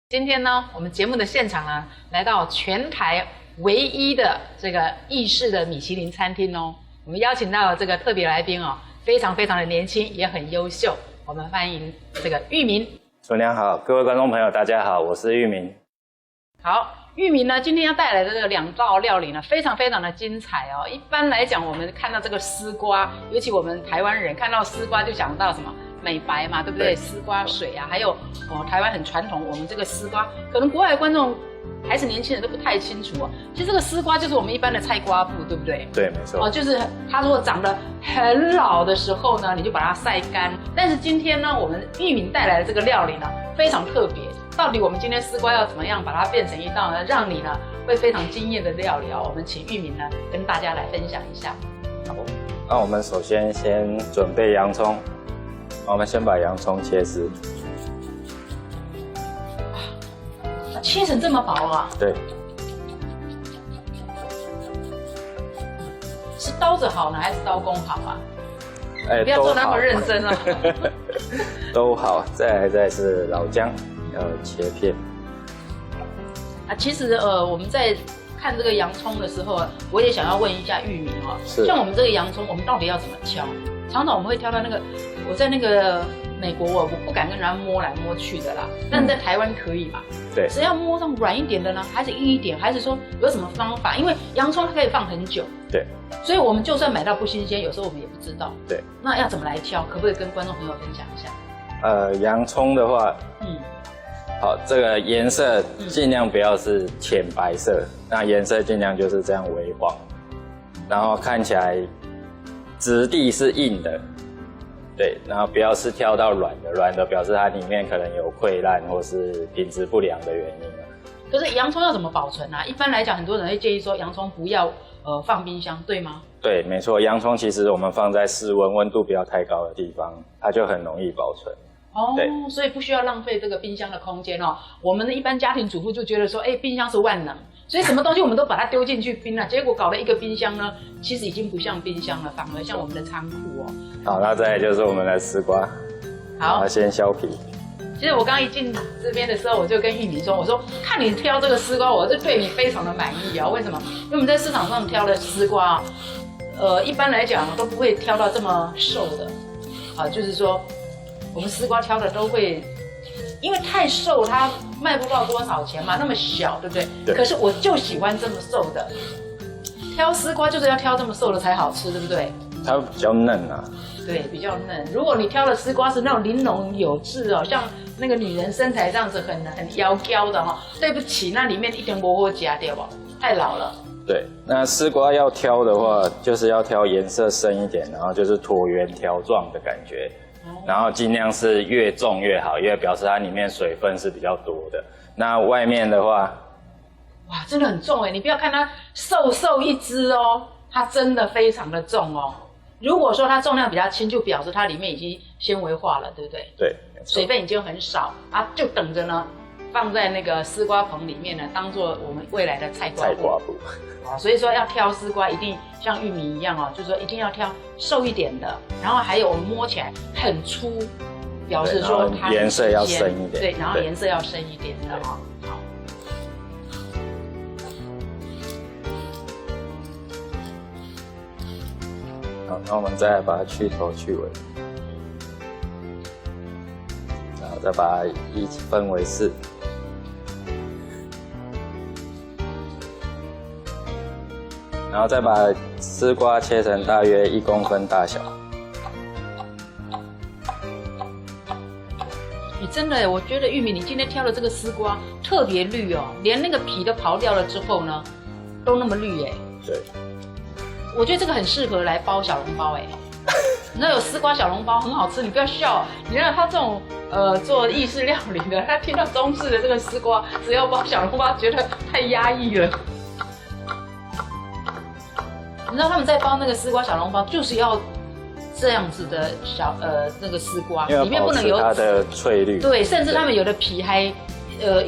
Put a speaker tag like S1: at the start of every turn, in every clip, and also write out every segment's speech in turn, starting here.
S1: 今天呢，我们节目的现场呢，来到全台唯一的这个意式的米其林餐厅哦。我们邀请到这个特别来宾哦，非常的年轻，也很优秀。我们欢迎这个玉明。
S2: 主持人好，各位观众朋友，大家好，我是玉明。
S1: 好，玉明呢，今天要带来的这个2道料理呢，非常的精彩哦。一般来讲，我们看到这个丝瓜，尤其我们台湾人看到丝瓜就想到什么？美白嘛，对不对？丝瓜水啊，还有台湾很传统，我们这个丝瓜，可能国外的观众还是年轻人都不太清楚哦。其实这个丝瓜就是我们一般的菜瓜布，对不对？
S2: 对，没错。
S1: 就是它如果长得很老的时候呢，你就把它晒干。但是今天呢，我们玉明带来的这个料理呢，非常特别。到底我们今天丝瓜要怎么样把它变成一道呢，让你呢会非常惊艳的料理哦？我们请玉明呢跟大家来分享一下。
S2: 好，那我们首先准备洋葱。我们先把洋葱切丝，
S1: 切成这么薄啊？
S2: 对。
S1: 是刀子好呢，还是刀工好啊？不要做那么认真啊。
S2: 都好，再是老姜，要切片。
S1: 其实我们在看这个洋葱的时候，我也想要问一下玉明哦，像我们这个洋葱，我们到底要怎么挑？常常我们会挑到那个，我在那个美国我不敢跟人家摸来摸去的啦，但是在台湾可以嘛？
S2: 对。
S1: 是要摸上软一点的呢，还是硬一点，还是说有什么方法？因为洋葱它可以放很久。
S2: 对。所
S1: 以我们就算买到不新鲜，有时候我们也不知道。
S2: 对。那
S1: 要怎么来挑？可不可以跟观众朋友分享一下？
S2: 洋葱的话，好，这个颜色尽量不要是浅白色，那颜色尽量就是这样微黄，然后看起来质地是硬的，对，然后不要是挑到软的表示它里面可能有溃烂或是品质不良的原因。
S1: 可是洋葱要怎么保存啊？一般来讲，很多人会建议说洋葱不要放冰箱，对吗？对，
S2: 没错，洋葱其实我们放在室温温度不要太高的地方，它就很容易保存。
S1: 所以不需要浪费这个冰箱的空间哦。我们一般家庭主妇就觉得说，冰箱是万能，所以什么东西我们都把它丢进去冰了，结果搞了一个冰箱呢，其实已经不像冰箱了，反而像我们的仓库哦。
S2: 好，那再来就是我们的丝瓜，好，先削皮。
S1: 其实我刚一进这边的时候，我就跟玉明说，我说看你挑这个丝瓜，我是对你非常的满意哦。为什么？因为我们在市场上挑的丝瓜，一般来讲都不会挑到这么瘦的，就是说。我们丝瓜挑的都会，因为太瘦，它卖不到多少钱嘛，那么小，对不对？对。可是我就喜欢这么瘦的，挑丝瓜就是要挑这么瘦的才好吃，对不对？
S2: 它比较嫩啊。对，
S1: 比较嫩。如果你挑的丝瓜是那种玲珑有致哦，像那个女人身材这样子很窈窕的哈，对不起，那里面一点不会加掉吧，太老了。
S2: 对，那丝瓜要挑的话，就是要挑颜色深一点，然后就是椭圆条状的感觉。然后尽量是越重越好，因为表示它里面水分是比较多的。那外面的话，
S1: 哇，真的很重哎！你不要看它瘦一只哦，它真的非常的重哦。如果说它重量比较轻，就表示它里面已经纤维化了，对不对？
S2: 对，
S1: 水分已经很少啊，就等着呢，放在那个丝瓜棚里面呢，当做我们未来的菜瓜布。所以说要挑丝瓜，一定像玉米一样哦，就是说一定要挑瘦一点的，然后还有我们摸起来很粗，表示说它
S2: 颜色要深一点。
S1: 对，然后颜色要深一点的哈。
S2: 好，那我们再来把它去头去尾，然后再把它一起分为4。然后再把丝瓜切成大约1公分大小。
S1: 你真的，我觉得玉米，你今天挑的这个丝瓜特别绿哦，连那个皮都刨掉了之后呢，都那么绿哎。
S2: 对。
S1: 我觉得这个很适合来包小笼包哎。你知道有丝瓜小笼包很好吃，你不要笑。你知道他这种做意式料理的，他听到中式的这个丝瓜，只要包小笼包，觉得太压抑了。你知道他们在包那个丝瓜小笼包，就是要这样子的那个丝瓜，里面不能有
S2: 它的翠绿。
S1: 对，甚至他们有的皮还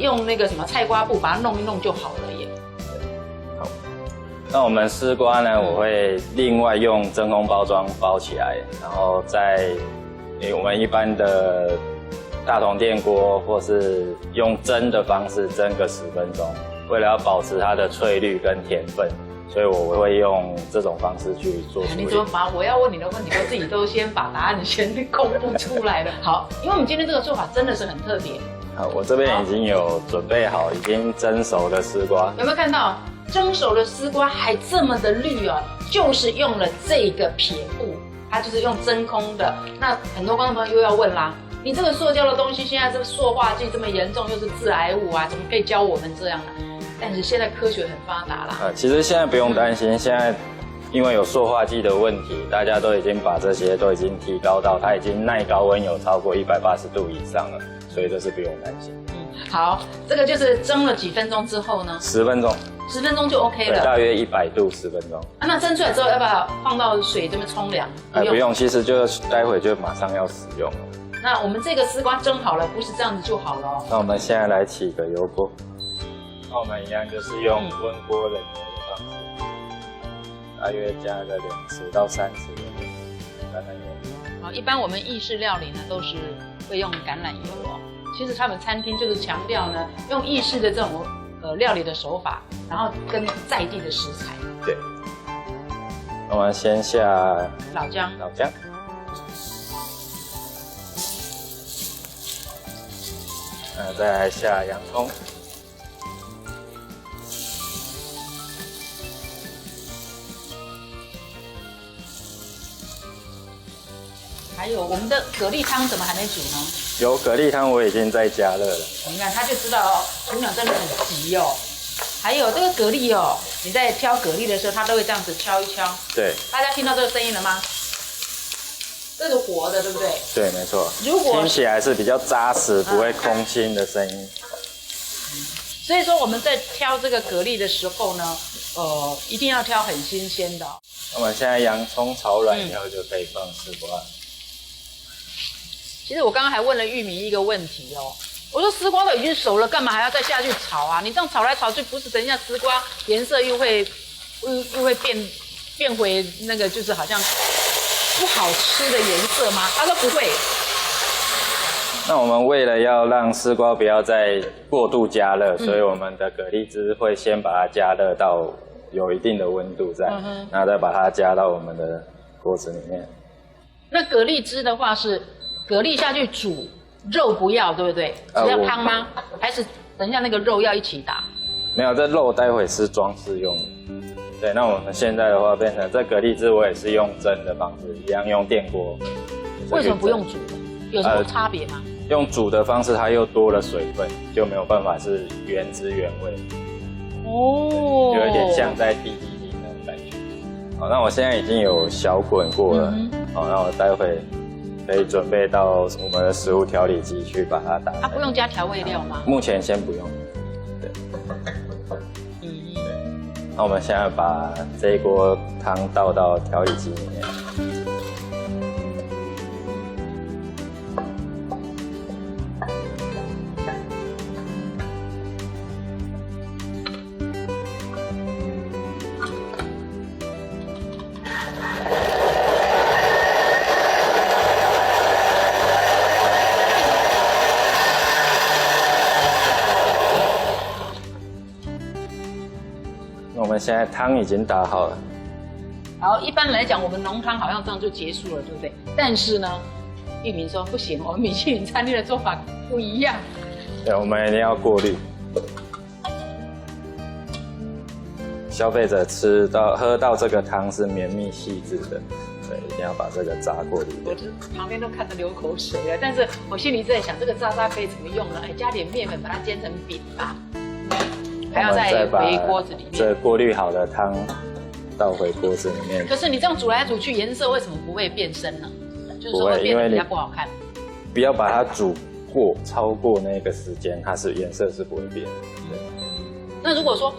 S1: 用那个什么菜瓜布把它弄一弄就好了耶。
S2: 好，那我们丝瓜呢，我会另外用真空包装包起来，然后在我们一般的大同电锅，或是用蒸的方式蒸个10分钟。为了要保持它的翠绿跟甜分，所以我会用这种方式去做处理。
S1: 你怎么把我要问你的问题，我自己都先把答案先公布出来了？好，因为我们今天这个做法真的是很特别。
S2: 好，我这边已经有准备好已经蒸熟的丝瓜。
S1: 有没有看到蒸熟的丝瓜还这么的绿哦？就是用了这个撇布，它就是用真空的。那很多观众朋友又要问啦，你这个塑胶的东西，现在这个塑化剂这么严重，又是致癌物啊，怎么可以教我们这样呢？但是现在科学很发达啦。
S2: 其实现在不用担心，现在因为有塑化剂的问题，大家都已经把这些都已经提高到它已经耐高温有超过180度以上了，所以这是不用担心。
S1: 好，这个就是蒸了几分钟之后呢
S2: ？10分钟。
S1: 10分钟就 OK 了。
S2: 大约100度10分钟。
S1: 那蒸出来之后要不要放到水这边冲凉？
S2: 不用，其实就待会就马上要使用了。
S1: 那我们这个丝瓜蒸好了，不是这样子就好了哦。
S2: 那我们现在来起个油锅。那我们一样就是用温锅冷油的方式，大约加个2匙到3匙的橄榄油。
S1: 好，一般我们意式料理呢都是会用橄榄油哦。其实他们餐厅就是强调呢，用意式的这种料理的手法，然后跟在地的食材。
S2: 对。我们先下
S1: 老姜。
S2: 再来下洋葱。
S1: 还有我们的蛤蜊汤怎么还没煮呢？
S2: 有蛤蜊汤我已经在加热了。
S1: 你看他就知道哦，厨娘真的很急哦。还有这个蛤蜊哦，你在挑蛤蜊的时候，它都会这样子敲一敲。
S2: 对。
S1: 大家听到这个声音了吗？这是活的，对不对？
S2: 对，没错。
S1: 如果
S2: 听起来是比较扎实，不会空心的声音。
S1: 所以说我们在挑这个蛤蜊的时候呢，一定要挑很新鲜的。
S2: 我们现在洋葱炒软以后就可以放丝瓜。
S1: 其实我刚刚还问了玉米一个问题哦，我说丝瓜都已经熟了，干嘛还要再下去炒啊？你这样炒来炒去，不是等一下丝瓜颜色又会变回那个就是好像不好吃的颜色吗？他说不会。
S2: 那我们为了要让丝瓜不要再过度加热，所以我们的蛤蜊汁会先把它加热到有一定的温度在，然后再把它加到我们的锅子里面。
S1: 那蛤蜊汁的话是蛤蜊下去煮，肉不要，对不对？只要汤吗？还是等一下那个肉要一起打？
S2: 没有，这肉待会是装饰用的。对，那我们现在的话变成这蛤蜊汁，我也是用蒸的方式，一样用电锅。
S1: 为什么不用煮的？有什么差别吗？
S2: 用煮的方式，它又多了水分，就没有办法是原汁原味。哦，有一点像在低基底那种感觉。好，那我现在已经有小滚过了。好，那我待会可以准备到我们的食物调理机去把它打。
S1: 它不用加调味料吗？
S2: 目前先不用。对。那我们现在把这一锅汤倒到调理机里面。我们现在汤已经打好了。
S1: 好，一般来讲，我们浓汤好像这样就结束了，对不对？但是呢，玉明说不行，我们米其林餐厅的做法不一样。
S2: 对，我们一定要过滤。消费者喝到这个汤是绵密细致的，所以一定要把这个渣过滤。
S1: 我这旁边都看得流口水了，但是我心里在想，这个渣可以怎么用呢？哎，加点面粉把它煎成饼吧。还要再回锅子里面。
S2: 这过滤好的汤倒回锅子里面。
S1: 可是你这样煮来煮去，颜色为什么不会变深呢？就是说会变得比较不好看。
S2: 不要把它煮过超过那个时间，它是颜色是不会变的。
S1: 那如果说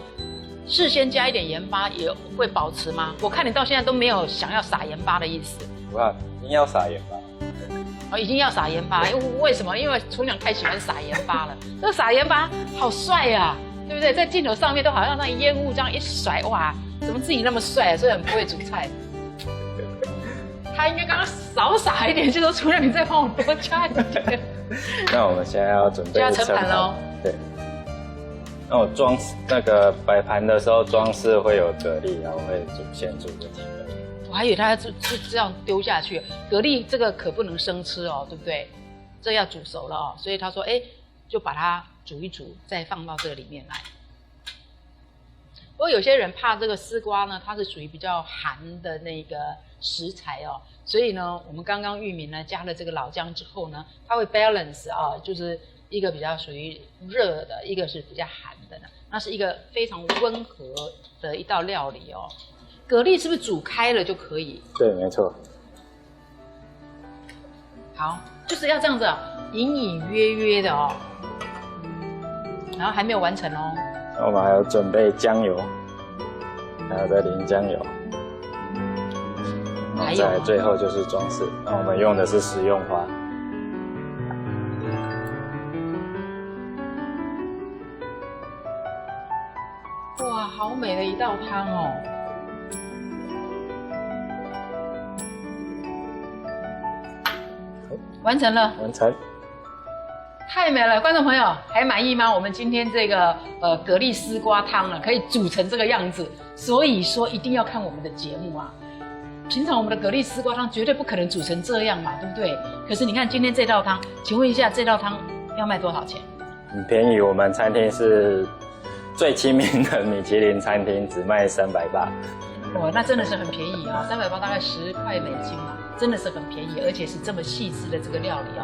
S1: 事先加一点盐巴，也会保持吗？我看你到现在都没有想要撒盐巴的意思。
S2: 哇，一定要撒盐巴。
S1: 哦，已经要撒盐巴，为什么？因为厨娘太喜欢撒盐巴了。这个撒盐巴好帅呀！对不对？在镜头上面都好像那烟雾这样一甩，哇，怎么自己那么帅啊？所以很不会煮菜。他应该刚刚少撒一点，就说厨娘你再帮我多加一点。
S2: 那我们现在要准备
S1: 就要盛盘喽。
S2: 对。那我那个摆盘的时候装饰会有蛤蜊，然后会先煮个几个。
S1: 我还以为它是这样丢下去，蛤蜊这个可不能生吃哦，对不对？这要煮熟了哦，所以他说，哎，就把它煮一煮，再放到这个里面来。不过有些人怕这个丝瓜呢，它是属于比较寒的那个食材哦，所以呢，我们刚刚玉米呢加了这个老姜之后呢，它会 balance 啊，就是一个比较属于热的，一个是比较寒的呢，那是一个非常温和的一道料理哦。蛤蜊是不是煮开了就可以？
S2: 对，没错。
S1: 好，就是要这样子啊，隐隐约约的哦。然后还没有完成哦。
S2: 那我们还要准备姜油，还要再淋姜油。
S1: 还有
S2: 再最后就是装饰，那我们用的是食用花。
S1: 哇，好美的一道汤哦！完成了，
S2: 完成。
S1: 太美了，观众朋友还满意吗？我们今天这个蛤蜊丝瓜汤呢，可以煮成这个样子，所以说一定要看我们的节目啊。平常我们的蛤蜊丝瓜汤绝对不可能煮成这样嘛，对不对？可是你看今天这道汤，请问一下这道汤要卖多少钱？
S2: 很便宜，我们餐厅是最亲民的米其林餐厅，只卖380。
S1: 哇，那真的是很便宜啊，380大概10块美金嘛，真的是很便宜，而且是这么细致的这个料理啊。